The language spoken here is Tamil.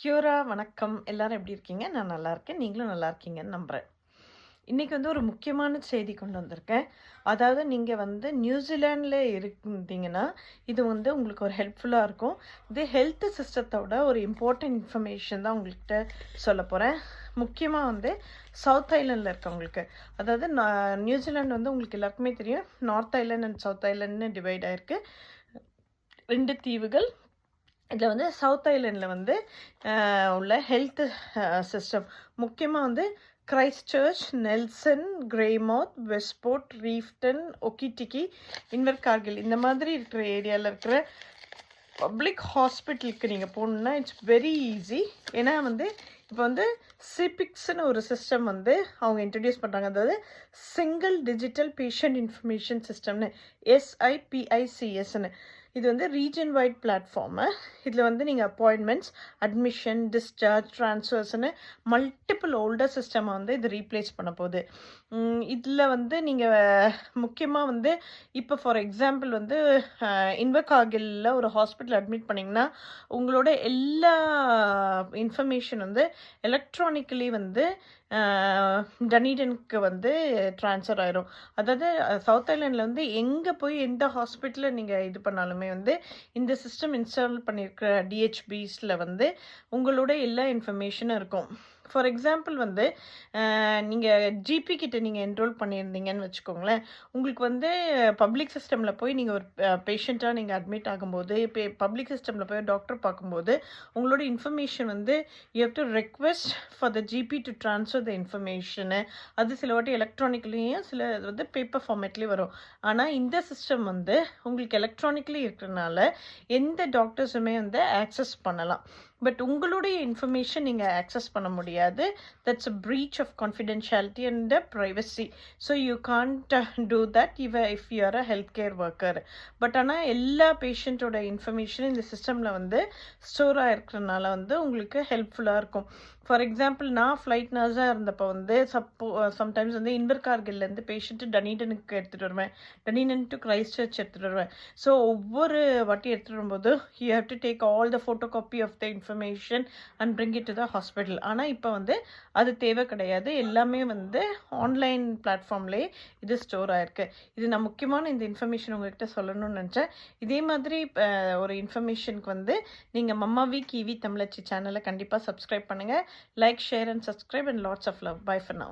கியூரா வணக்கம். எல்லாரும் எப்படி இருக்கீங்க? நான் நல்லா இருக்கேன். நீங்களும் நல்லா இருக்கீங்கன்னு நம்புறேன். இன்னைக்கு வந்து ஒரு முக்கியமான செய்தி கொண்டு வந்திருக்கேன். அதாவது நீங்க வந்து நியூசிலாண்ட்ல இருந்தீங்கன்னா, இது வந்து உங்களுக்கு ஒரு ஹெல்ப்ஃபுல்லா இருக்கும். இது ஹெல்த் சிஸ்டத்தோட ஒரு இம்பார்ட்டன்ட் இன்ஃபர்மேஷன் தான் உங்கள்கிட்ட சொல்லப் போறேன். முக்கியமா வந்து சவுத் ஐலேண்ட்ல இருக்கவங்களுக்கு. அதாவது நியூசிலாந்து வந்து உங்களுக்கு எல்லாருக்குமே தெரியும். நார்த் ஐலேண்ட் அண்ட் சவுத் ஐலேண்ட்னு டிவைட் ஆயிருக்கு. 2 தீவுகள். இதில் வந்து சவுத் ஐலேண்டில் வந்து உள்ள ஹெல்த் சிஸ்டம் முக்கியமாக வந்து கிரைஸ்ட் சர்ச், நெல்சன், கிரேமவுத், வெஸ்ட்போர்ட், ரீஃப்டன், ஒக்கிட்டிக்கி, இன்வர்கார்கில் இந்த மாதிரி இருக்கிற ஏரியாவில் இருக்கிற பப்ளிக் ஹாஸ்பிட்டலுக்கு நீங்கள் போகணுன்னா இட்ஸ் வெரி ஈஸி. ஏன்னா வந்து இப்போ வந்து சிபிக்ஸ்னு ஒரு சிஸ்டம் வந்து அவங்க இன்ட்ரடியூஸ் பண்ணுறாங்க. அதாவது சிங்கிள் டிஜிட்டல் பேஷண்ட் இன்ஃபர்மேஷன் சிஸ்டம்னு SIPICSன்னு. இது வந்து ரீஜன் வைட் பிளாட்ஃபார்மு. இதில் வந்து நீங்கள் அப்பாயின்மெண்ட்ஸ், அட்மிஷன், டிஸ்சார்ஜ், ட்ரான்ஸ்ஃபர்ஸ்னு மல்டிபிள் ஓல்டர் சிஸ்டமை வந்து இது ரீப்ளேஸ் பண்ண போகுது. இதில் வந்து நீங்கள் முக்கியமாக வந்து இப்போ ஃபார் எக்ஸாம்பிள் வந்து இன்வர்கார்கில்ல ஒரு ஹாஸ்பிட்டல் அட்மிட் பண்ணிங்கன்னா உங்களோட எல்லா இன்ஃபர்மேஷன் வந்து எலக்ட்ரானிக்கலி வந்து டனீடனுக்கு வந்து ட்ரான்ஸ்ஃபர் ஆயிரும். அதாவது சவுத் ஐலேண்டில் வந்து எங்கே போய் எந்த ஹாஸ்பிட்டலில் நீங்கள் இது பண்ணாலுமே வந்து இந்த சிஸ்டம் இன்ஸ்டால் பண்ணியிருக்கிற டிஹெச்பிஸில் வந்து உங்களோட எல்லா இன்ஃபர்மேஷனும் இருக்கும். ஃபார் எக்ஸாம்பிள் வந்து நீங்கள் ஜிபி கிட்ட நீங்கள் என்ரோல் பண்ணியிருந்தீங்கன்னு வச்சுக்கோங்களேன். உங்களுக்கு வந்து பப்ளிக் சிஸ்டமில் போய் நீங்கள் ஒரு பேஷண்ட்டாக நீங்கள் அட்மிட் ஆகும்போது இப்போ பப்ளிக் சிஸ்டமில் போய் டாக்டர் பார்க்கும்போது உங்களோட இன்ஃபர்மேஷன் வந்து you have to request for the GB to transfer the information. அது சில வாட்டி எலக்ட்ரானிக்லேயும் சில வந்து பேப்பர் ஃபார்மேட்லேயும் வரும். ஆனால் இந்த சிஸ்டம் வந்து உங்களுக்கு எலக்ட்ரானிக்லி இருக்கிறனால எந்த டாக்டர்ஸுமே வந்து ஆக்சஸ் பண்ணலாம். பட் உங்களுடைய இன்ஃபர்மேஷன் நீங்கள் ஆக்சஸ் பண்ண முடியாது. That's a breach of confidentiality and privacy. So you can't do that even if you are a healthcare worker. But ஆனால் எல்லா பேஷண்ட்டோட இன்ஃபர்மேஷன் இந்த சிஸ்டமில் வந்து ஸ்டோர் ஆகிருக்கிறதுனால வந்து உங்களுக்கு ஹெல்ப்ஃபுல்லாக இருக்கும். ஃபார் எக்ஸாம்பிள் நான் ஃப்ளைட் நர்ஸாக இருந்தப்போ வந்து சம்டைம்ஸ் வந்து இன்வர்கார்கில்லேருந்து பேஷண்ட்டு டனீடனுக்கு எடுத்துகிட்டு வருவேன், டனீடன் டு கிரைஸ்ட் சர்ச் எடுத்துகிட்டு வருவேன். ஸோ ஒவ்வொரு வாட்டி எடுத்துகிட்டு வரும்போது you have to take all the photocopy of the information and bring it to the hospital. ஆனால் இப்போ வந்து அது தேவை கிடையாது. எல்லாமே வந்து ஆன்லைன் பிளாட்ஃபார்ம்லேயே இது ஸ்டோர் ஆகிருக்கு. இது நான் முக்கியமான இந்த இன்ஃபர்மேஷன் உங்கள்கிட்ட சொல்லணும்னு நினச்சேன். இதே மாதிரி ஒரு இன்ஃபர்மேஷனுக்கு வந்து நீங்கள் மம்மாவி கிவி தமிழச்சி சேனலை கண்டிப்பாக சப்ஸ்கிரைப் பண்ணுங்கள். Like, share and subscribe and lots of love. Bye for now.